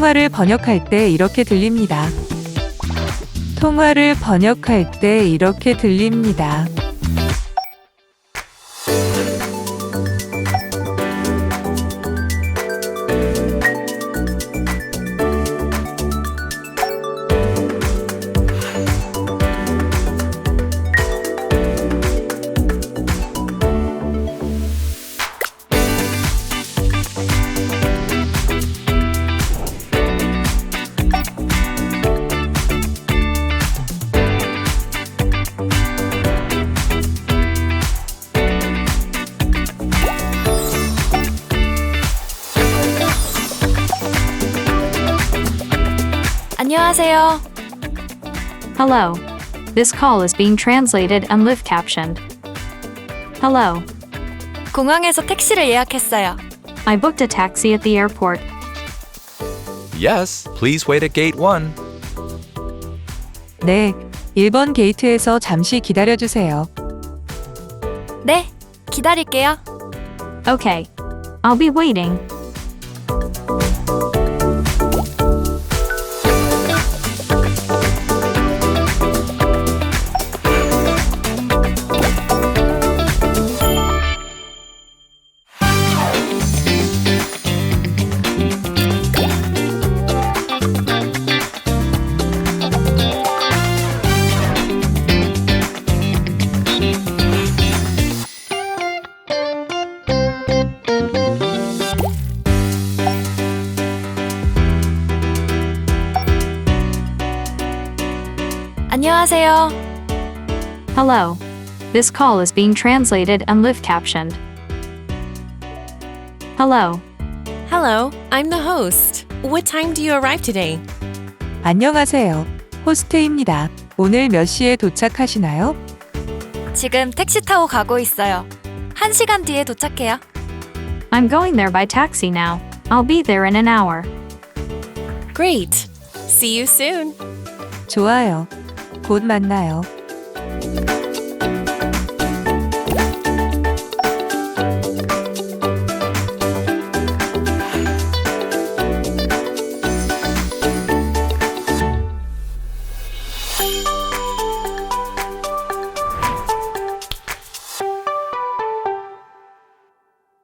통화를 번역할 때 이렇게 들립니다. 통화를 번역할 때 이렇게 들립니다. 안녕하세요. Hello. This call is being translated and live captioned. Hello. 공항에서 택시를 예약했어요. I booked a taxi at the airport. Yes, please wait at gate 1. 네, 1번 게이트에서 잠시 기다려주세요. 네, 기다릴게요. Okay. I'll be waiting. 안녕하세요. Hello. This call is being translated and live captioned. Hello. Hello, I'm the host. What time do you arrive today? 안녕하세요. 호스트입니다. 오늘 몇 시에 도착하시나요? 지금 택시 타고 가고 있어요. 1시간 뒤에 도착해요. I'm going there by taxi now. I'll be there in an hour. Great. See you soon. 좋아요. 곧 만나요.